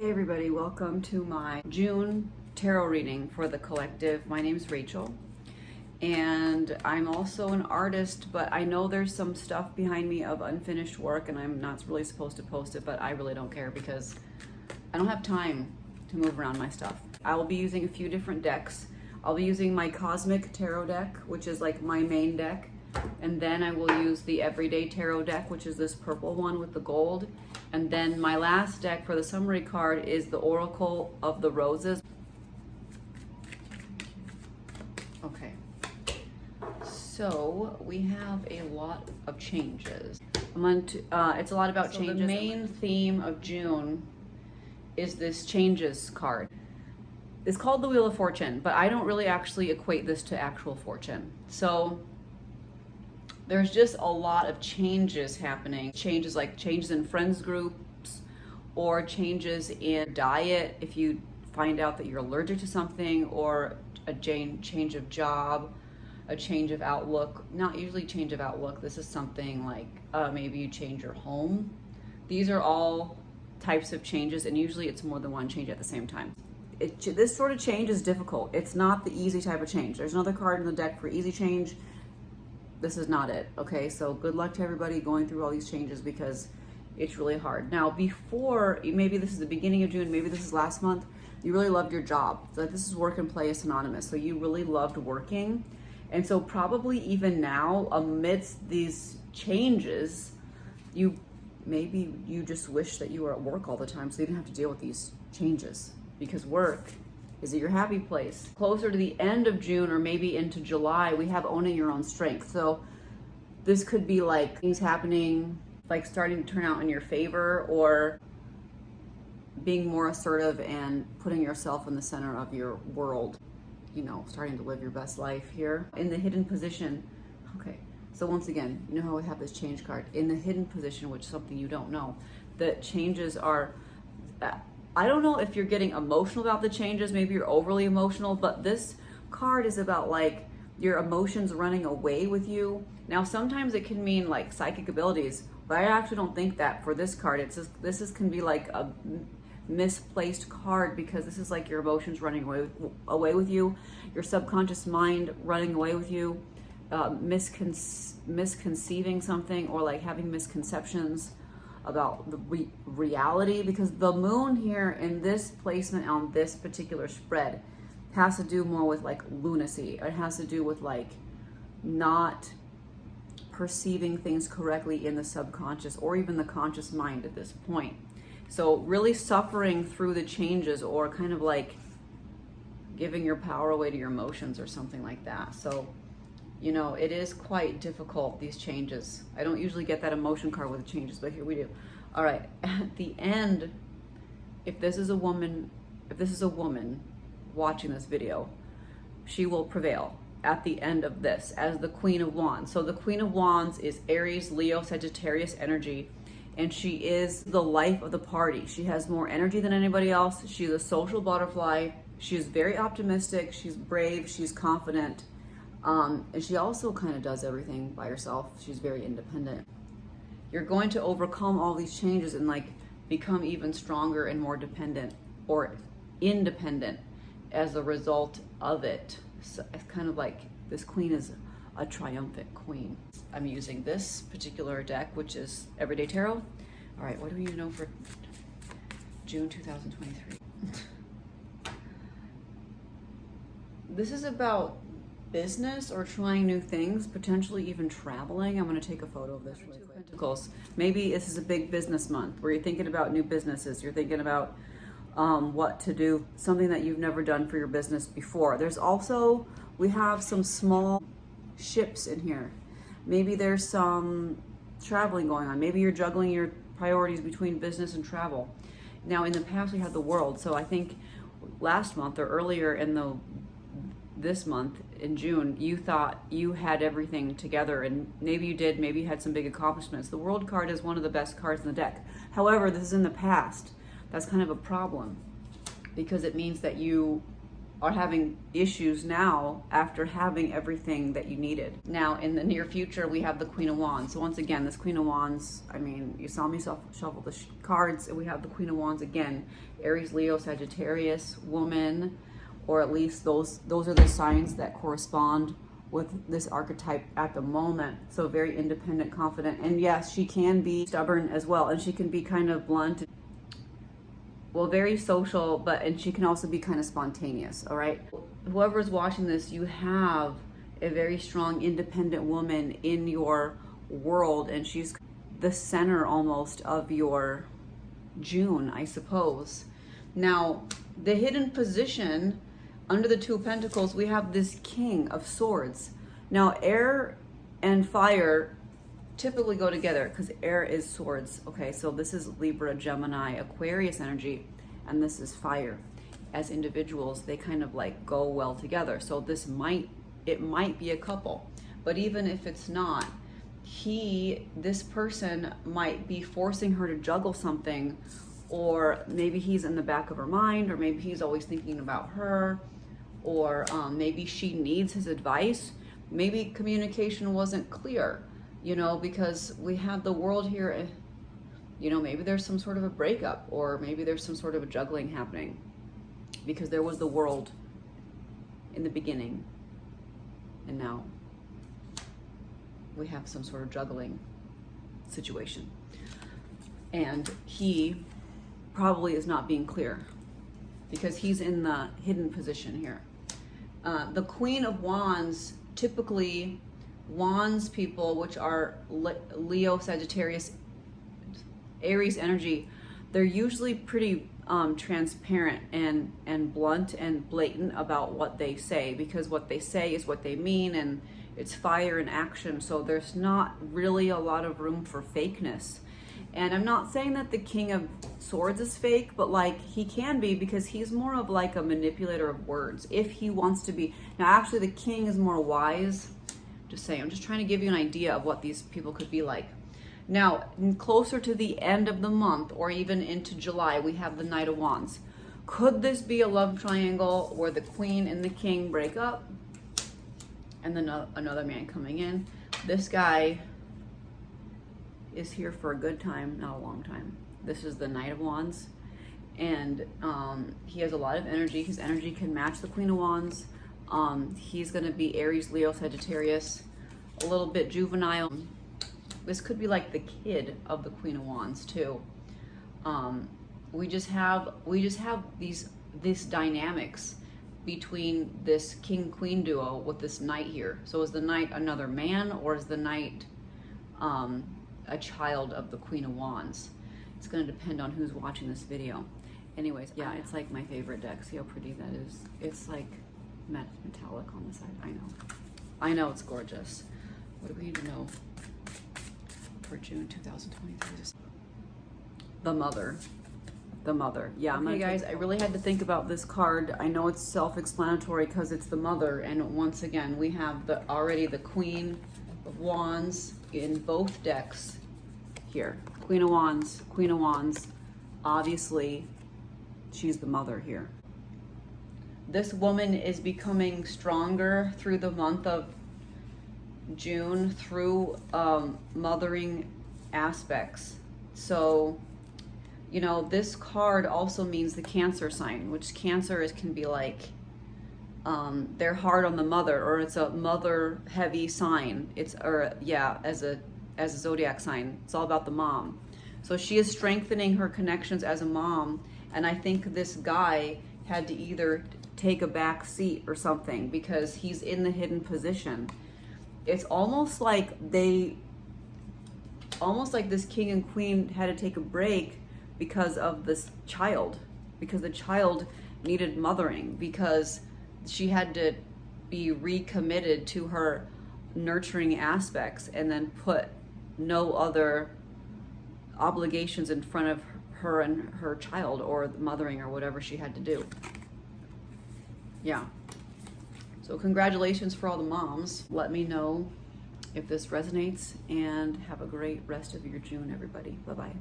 Hey everybody, welcome to my June tarot reading for the collective. My name is Rachel and I'm also an artist, but I know there's some stuff behind me of unfinished work and I'm not really supposed to post it, but I really don't care because I don't have time to move around my stuff. I will be using a few different decks. I'll be using my Cosmic Tarot deck, which is like my main deck, and then I will use the Everyday Tarot deck, which is this purple one with the gold. And then my last deck for the summary card is the Oracle of the Roses. Okay, so we have a lot of changes. It's a lot about changes. The main theme of June is this changes card. It's called the Wheel of Fortune, but I don't really actually equate this to actual fortune. So there's just a lot of changes happening. Changes like changes in friends groups or changes in diet if you find out that you're allergic to something, or a change of job, a change of outlook. Not usually change of outlook. This is something like maybe you change your home. These are all types of changes, and usually it's more than one change at the same time. This sort of change is difficult. It's not the easy type of change. There's another card in the deck for easy change. This is not it, okay? So good luck to everybody going through all these changes because it's really hard. Now, before, maybe this is the beginning of June, maybe this is last month, you really loved your job. So this is work and play is synonymous. So you really loved working. And so probably even now, amidst these changes, maybe you just wish that you were at work all the time so you didn't have to deal with these changes, because work is it your happy place. Closer to the end of June or maybe into July, we have owning your own strength. So this could be like things happening, like starting to turn out in your favor, or being more assertive and putting yourself in the center of your world, you know, starting to live your best life here. In the hidden position, okay, so once again, you know how we have this change card. In the hidden position, which is something you don't know, the changes are, I don't know if you're getting emotional about the changes, maybe you're overly emotional, but this card is about like your emotions running away with you. Now, sometimes it can mean like psychic abilities, but I actually don't think that for this card. This can be like a misplaced card, because this is like your emotions running away with you, your subconscious mind running away with you, misconceiving something, or like having misconceptions about the reality, because the moon here in this placement on this particular spread has to do more with like lunacy. It has to do with like not perceiving things correctly in the subconscious or even the conscious mind at this point. So really suffering through the changes, or kind of like giving your power away to your emotions or something like that. So, you know, it is quite difficult, these changes. I don't usually get that emotion card with the changes, but here we do. All right, at the end, if this is a woman watching this video, she will prevail at the end of this as the Queen of Wands. So the Queen of Wands is Aries, Leo, Sagittarius energy, and she is the life of the party. She has more energy than anybody else. She's a social butterfly. She is very optimistic. She's brave. She's confident. And she also kind of does everything by herself. She's very independent. You're going to overcome all these changes and like become even stronger and more dependent or independent as a result of it. So it's kind of like this queen is a triumphant queen. I'm using this particular deck, which is Everyday Tarot. All right, what do we know for June 2023? This is about business or trying new things, potentially even traveling. I'm going to take a photo of this really quick. Pentacles. Maybe this is a big business month where you're thinking about new businesses. You're thinking about what to do, something that you've never done for your business before. There's also, we have some small ships in here. Maybe there's some traveling going on. Maybe you're juggling your priorities between business and travel. Now, in the past, we had the world. So I think last month or earlier in this month in June, you thought you had everything together, and maybe you did, maybe you had some big accomplishments. The World card is one of the best cards in the deck. However, this is in the past. That's kind of a problem, because it means that you are having issues now after having everything that you needed. Now, in the near future, we have the Queen of Wands. So once again, this Queen of Wands, I mean, you saw me shuffle the cards, and we have the Queen of Wands again. Aries, Leo, Sagittarius, woman, or at least those are the signs that correspond with this archetype at the moment. So very independent, confident, and yes, she can be stubborn as well, and she can be kind of blunt. Well, very social, and she can also be kind of spontaneous, all right? Whoever's watching this, you have a very strong, independent woman in your world, and she's the center almost of your June, I suppose. Now, the hidden position under the Two of Pentacles, we have this King of Swords. Now, air and fire typically go together because air is swords. Okay, so this is Libra, Gemini, Aquarius energy, and this is fire. As individuals, they kind of like go well together. So this might be a couple, but even if it's not, this person might be forcing her to juggle something, or maybe he's in the back of her mind, or maybe he's always thinking about her, or maybe she needs his advice. Maybe communication wasn't clear, you know, because we have the world here, you know, maybe there's some sort of a breakup, or maybe there's some sort of a juggling happening, because there was the world in the beginning, and now we have some sort of juggling situation. And he probably is not being clear because he's in the hidden position here. The Queen of Wands, typically Wands people, which are Leo, Sagittarius, Aries energy, they're usually pretty transparent and blunt and blatant about what they say, because what they say is what they mean, and it's fire and action. So there's not really a lot of room for fakeness. And I'm not saying that the King of Swords is fake, but like he can be, because he's more of like a manipulator of words if he wants to be. Now, actually, the King is more wise. Just saying, I'm just trying to give you an idea of what these people could be like. Now, closer to the end of the month, or even into July, we have the Knight of Wands. Could this be a love triangle where the Queen and the King break up, and then another man coming in? This guy is here for a good time, not a long time. This is the Knight of Wands, and he has a lot of energy. His energy can match the Queen of Wands. He's going to be Aries, Leo, Sagittarius, a little bit juvenile. This could be like the kid of the Queen of Wands too. We just have these dynamics between this king-queen duo with this knight here. So is the knight another man, or is the knight a child of the Queen of Wands? It's going to depend on who's watching this video. Anyways, yeah, it's like my favorite deck. See how pretty that is? It's like metallic on the side. I know it's gorgeous. What do we need to know for June 2023? The mother. Yeah, okay, guys, I really had to think about this card. I know it's self-explanatory because it's the mother, and once again, we have already the Queen of Wands in both decks here. Queen of Wands. Obviously, she's the mother here. This woman is becoming stronger through the month of June through mothering aspects. So, you know, this card also means the Cancer sign, which Cancer can be like, they're hard on the mother, or it's a mother heavy sign. As a zodiac sign, it's all about the mom. So she is strengthening her connections as a mom, and I think this guy had to either take a back seat or something, because he's in the hidden position. It's almost like this king and queen had to take a break because of this child, because the child needed mothering, because she had to be recommitted to her nurturing aspects and then put no other obligations in front of her and her child, or the mothering, or whatever she had to do. Yeah. So congratulations for all the moms. Let me know if this resonates, and have a great rest of your June, everybody. Bye-bye.